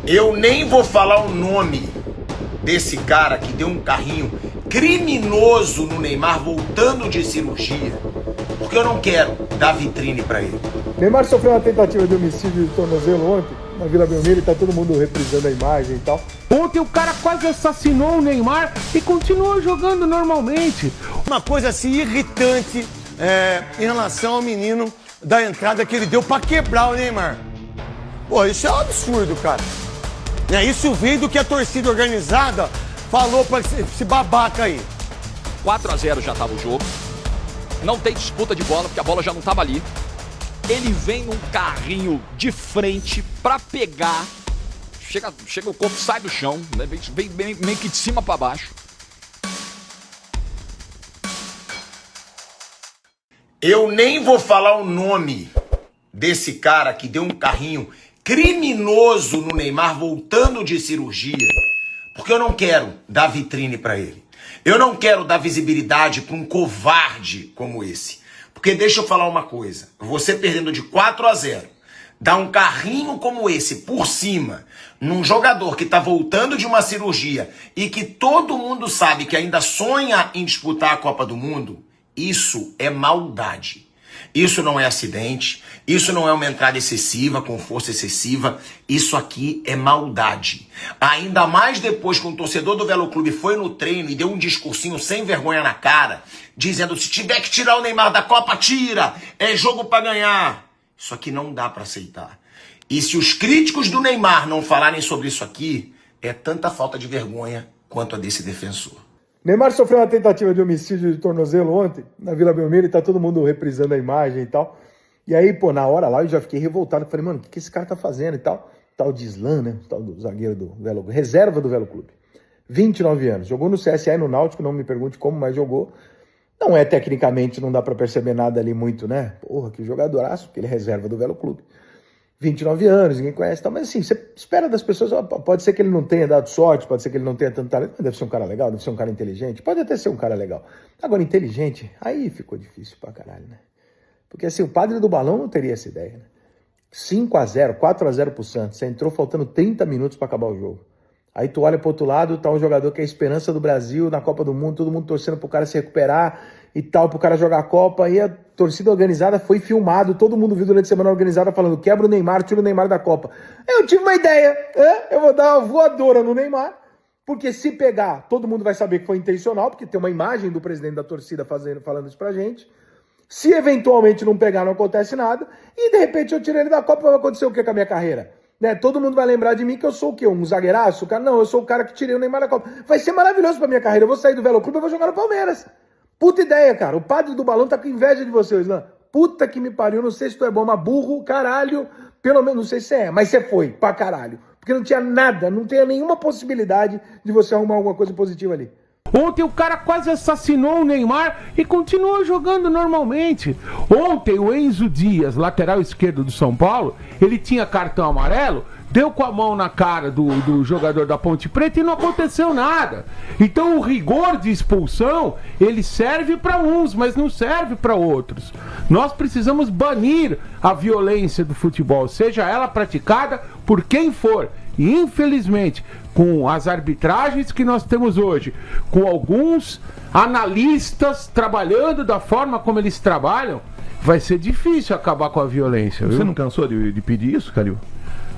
Eu nem vou falar o nome desse cara que deu um carrinho criminoso no Neymar voltando de cirurgia, porque eu não quero dar vitrine pra ele. Neymar sofreu uma tentativa de homicídio de tornozelo ontem, na Vila Belmiro, e tá todo mundo reprisando a imagem e tal. Ontem o cara quase assassinou o Neymar e continuou jogando normalmente. Uma coisa assim irritante em relação ao menino da entrada que ele deu pra quebrar o Neymar. Pô, isso é um absurdo, cara. Isso veio do que a torcida organizada falou pra esse babaca aí. 4-0 já tava o jogo. Não tem disputa de bola, porque a bola já não tava ali. Ele vem num carrinho de frente pra pegar. Chega o corpo, sai do chão, né? Vem meio que de cima pra baixo. Eu nem vou falar o nome desse cara que deu um carrinho criminoso no Neymar voltando de cirurgia, porque eu não quero dar vitrine pra ele. Eu não quero dar visibilidade pra um covarde como esse. Porque deixa eu falar uma coisa, você perdendo de 4-0, dar um carrinho como esse por cima, num jogador que tá voltando de uma cirurgia e que todo mundo sabe que ainda sonha em disputar a Copa do Mundo, isso é maldade. Isso não é acidente, isso não é uma entrada excessiva, com força excessiva, isso aqui é maldade. Ainda mais depois que um torcedor do Velo Clube foi no treino e deu um discursinho sem vergonha na cara, dizendo: se tiver que tirar o Neymar da Copa, tira, é jogo pra ganhar. Isso aqui não dá pra aceitar. E se os críticos do Neymar não falarem sobre isso aqui, é tanta falta de vergonha quanto a desse defensor. Neymar sofreu uma tentativa de homicídio de tornozelo ontem, na Vila Belmiro, e tá todo mundo reprisando a imagem e tal. E aí, pô, na hora lá eu já fiquei revoltado. Falei, mano, o que esse cara tá fazendo e tal? Tal de Islan, né? Tal do zagueiro do Velo, reserva do Velo Clube. 29 anos. Jogou no CSA e no Náutico, não me pergunte como, mas jogou. Não é tecnicamente, não dá pra perceber nada ali muito, né? Porra, que jogadoraço, porque ele é reserva do Velo Clube. 29 anos, ninguém conhece e tal, mas assim, você espera das pessoas, pode ser que ele não tenha dado sorte, pode ser que ele não tenha tanto talento, mas deve ser um cara legal, deve ser um cara inteligente, pode até ser um cara legal. Agora, inteligente, aí ficou difícil pra caralho, né? Porque assim, o padre do balão não teria essa ideia, né? 5-0, 4-0 pro Santos, você entrou faltando 30 minutos pra acabar o jogo. Aí tu olha pro outro lado, tá um jogador que é a esperança do Brasil na Copa do Mundo, todo mundo torcendo pro cara se recuperar e tal, pro cara jogar a Copa, e a torcida organizada foi filmado, todo mundo viu durante a semana organizada falando: quebra o Neymar, tira o Neymar da Copa. Eu tive uma ideia, eu vou dar uma voadora no Neymar, porque se pegar, todo mundo vai saber que foi intencional, porque tem uma imagem do presidente da torcida falando isso pra gente. Se eventualmente não pegar, não acontece nada, e de repente eu tiro ele da Copa, vai acontecer o que com a minha carreira? Né? Todo mundo vai lembrar de mim que eu sou o quê? Um zagueiraço? Não, eu sou o cara que tirei o Neymar da Copa. Vai ser maravilhoso pra minha carreira. Eu vou sair do Velo Clube e vou jogar no Palmeiras. Puta ideia, cara. O padre do balão tá com inveja de você, Islan. Puta que me pariu. Não sei se tu é bom, mas burro, caralho. Pelo menos, não sei se é, mas você foi pra caralho. Porque não tinha nada, não tinha nenhuma possibilidade de você arrumar alguma coisa positiva ali. Ontem o cara quase assassinou o Neymar e continuou jogando normalmente. Ontem o Enzo Dias, lateral esquerdo do São Paulo, ele tinha cartão amarelo, deu com a mão na cara do jogador da Ponte Preta e não aconteceu nada. Então o rigor de expulsão, ele serve para uns, mas não serve para outros. Nós precisamos banir a violência do futebol, seja ela praticada por quem for. E infelizmente, com as arbitragens que nós temos hoje, com alguns analistas trabalhando da forma como eles trabalham, vai ser difícil acabar com a violência. Você não cansou de pedir isso, Calil?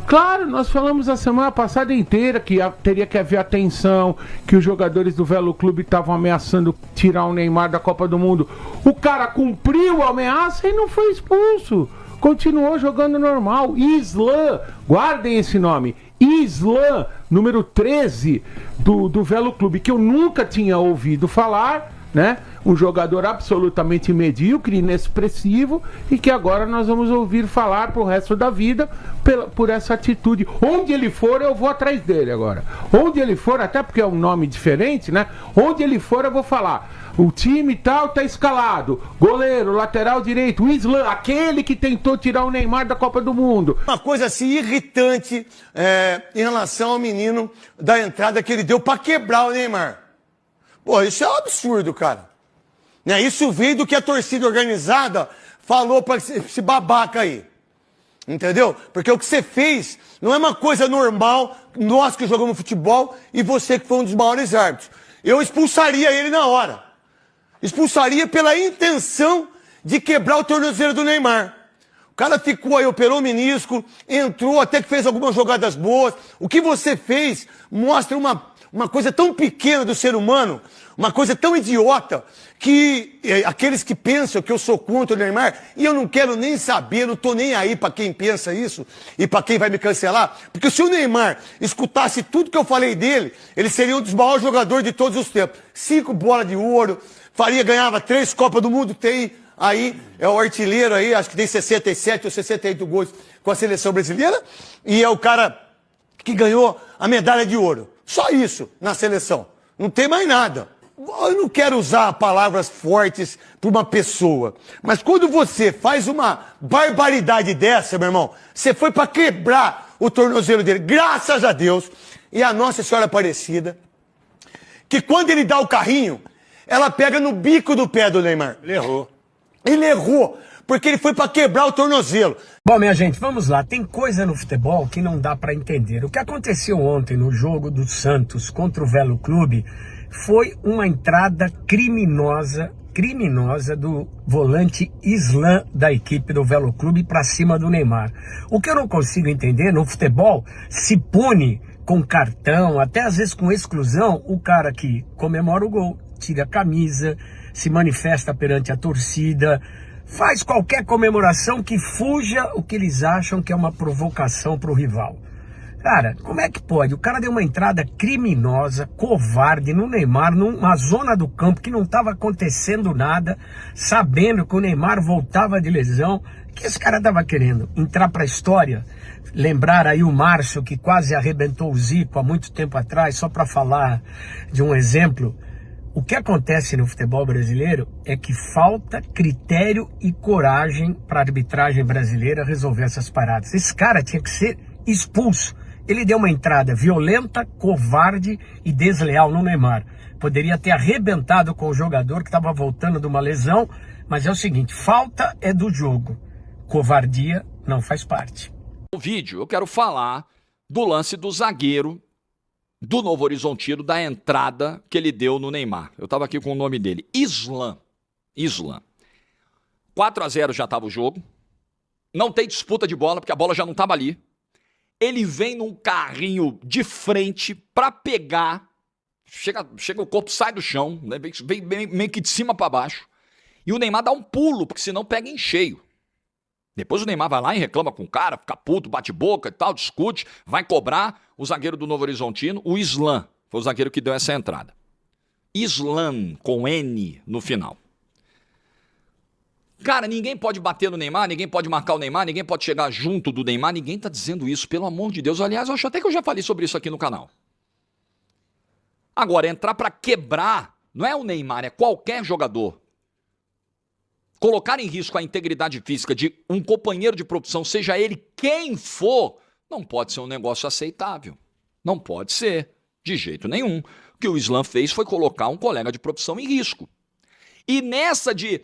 Claro, nós falamos a semana passada inteira que teria que haver atenção, que os jogadores do Velo Clube estavam ameaçando tirar o Neymar da Copa do Mundo. O cara cumpriu a ameaça e não foi expulso. Continuou jogando normal. Islan, guardem esse nome. Islan, número 13 do Velo Clube, que eu nunca tinha ouvido falar, né? Um jogador absolutamente medíocre, inexpressivo, e que agora nós vamos ouvir falar pro resto da vida por essa atitude. Onde ele for, eu vou atrás dele agora. Onde ele for, até porque é um nome diferente, né? Onde ele for, eu vou falar. O time tal tá escalado. Goleiro, lateral direito, o Islan, aquele que tentou tirar o Neymar da Copa do Mundo. Uma coisa assim irritante em relação ao menino da entrada que ele deu pra quebrar o Neymar. Pô, isso é um absurdo, cara. Isso veio do que a torcida organizada falou pra esse babaca aí. Entendeu? Porque o que você fez não é uma coisa normal, nós que jogamos futebol e você que foi um dos maiores árbitros. Eu expulsaria ele na hora. Expulsaria pela intenção de quebrar o tornozelo do Neymar. O cara ficou aí, operou o menisco, entrou, até que fez algumas jogadas boas. O que você fez mostra uma coisa tão pequena do ser humano, uma coisa tão idiota, que aqueles que pensam que eu sou contra o Neymar, e eu não quero nem saber, não tô nem aí pra quem pensa isso e pra quem vai me cancelar, porque se o Neymar escutasse tudo que eu falei dele, ele seria um dos maiores jogadores de todos os tempos. 5 bolas de ouro, ganhava 3 Copas do Mundo, tem aí, é o artilheiro aí, acho que tem 67 ou 68 gols com a seleção brasileira, e é o cara que ganhou a medalha de ouro. Só isso na seleção, não tem mais nada. Eu não quero usar palavras fortes para uma pessoa, mas quando você faz uma barbaridade dessa, meu irmão, você foi para quebrar o tornozelo dele, graças a Deus, e a Nossa Senhora Aparecida, que quando ele dá o carrinho, ela pega no bico do pé do Neymar. Ele errou, porque ele foi para quebrar o tornozelo. Bom, minha gente, vamos lá. Tem coisa no futebol que não dá para entender. O que aconteceu ontem no jogo do Santos contra o Velo Clube foi uma entrada criminosa do volante Islan da equipe do Velo Clube para cima do Neymar. O que eu não consigo entender, no futebol se pune com cartão, até às vezes com exclusão, o cara que comemora o gol, tira a camisa, se manifesta perante a torcida, faz qualquer comemoração que fuja o que eles acham que é uma provocação para o rival. Cara, como é que pode? O cara deu uma entrada criminosa, covarde no Neymar, numa zona do campo que não estava acontecendo nada, sabendo que o Neymar voltava de lesão. O que esse cara estava querendo? Entrar para a história? Lembrar aí o Márcio, que quase arrebentou o Zico há muito tempo atrás, só para falar de um exemplo. O que acontece no futebol brasileiro é que falta critério e coragem para a arbitragem brasileira resolver essas paradas. Esse cara tinha que ser expulso. Ele deu uma entrada violenta, covarde e desleal no Neymar. Poderia ter arrebentado com o jogador que estava voltando de uma lesão, mas é o seguinte, falta é do jogo. Covardia não faz parte. No vídeo eu quero falar do lance do zagueiro do Novo Horizontino, da entrada que ele deu no Neymar. Eu estava aqui com o nome dele, Islan. 4-0 já estava o jogo. Não tem disputa de bola, porque a bola já não estava ali. Ele vem num carrinho de frente para pegar. Chega o corpo, sai do chão, né? Vem meio que de cima para baixo. E o Neymar dá um pulo, porque senão pega em cheio. Depois o Neymar vai lá e reclama com o cara, fica puto, bate boca e tal, discute, vai cobrar o zagueiro do Novo Horizontino, o Islan. Foi o zagueiro que deu essa entrada. Islan, com N no final. Cara, ninguém pode bater no Neymar, ninguém pode marcar o Neymar, ninguém pode chegar junto do Neymar, ninguém tá dizendo isso, pelo amor de Deus. Aliás, eu acho até que eu já falei sobre isso aqui no canal. Agora, entrar pra quebrar, não é o Neymar, é qualquer jogador. Colocar em risco a integridade física de um companheiro de profissão, seja ele quem for, não pode ser um negócio aceitável. Não pode ser, de jeito nenhum. O que o Islan fez foi colocar um colega de profissão em risco. E nessa de,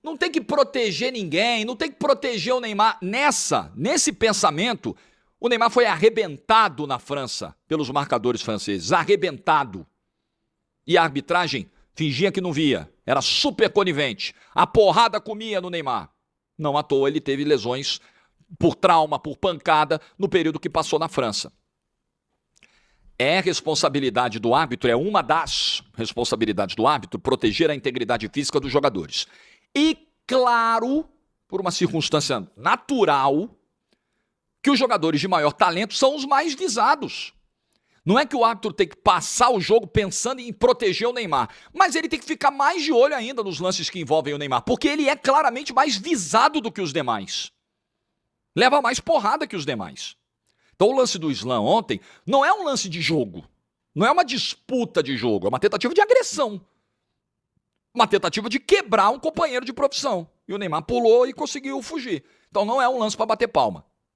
não tem que proteger ninguém, não tem que proteger o Neymar. Nesse pensamento, o Neymar foi arrebentado na França pelos marcadores franceses, arrebentado. E a arbitragem fingia que não via, era super conivente. A porrada comia no Neymar. Não à toa ele teve lesões por trauma, por pancada, no período que passou na França. É responsabilidade do árbitro, é uma das responsabilidades do árbitro, proteger a integridade física dos jogadores. E, claro, por uma circunstância natural, que os jogadores de maior talento são os mais visados. Não é que o árbitro tem que passar o jogo pensando em proteger o Neymar, mas ele tem que ficar mais de olho ainda nos lances que envolvem o Neymar, porque ele é claramente mais visado do que os demais. Leva mais porrada que os demais. Então o lance do Islan ontem não é um lance de jogo, não é uma disputa de jogo, é uma tentativa de agressão. Uma tentativa de quebrar um companheiro de profissão. E o Neymar pulou e conseguiu fugir. Então não é um lance para bater palma.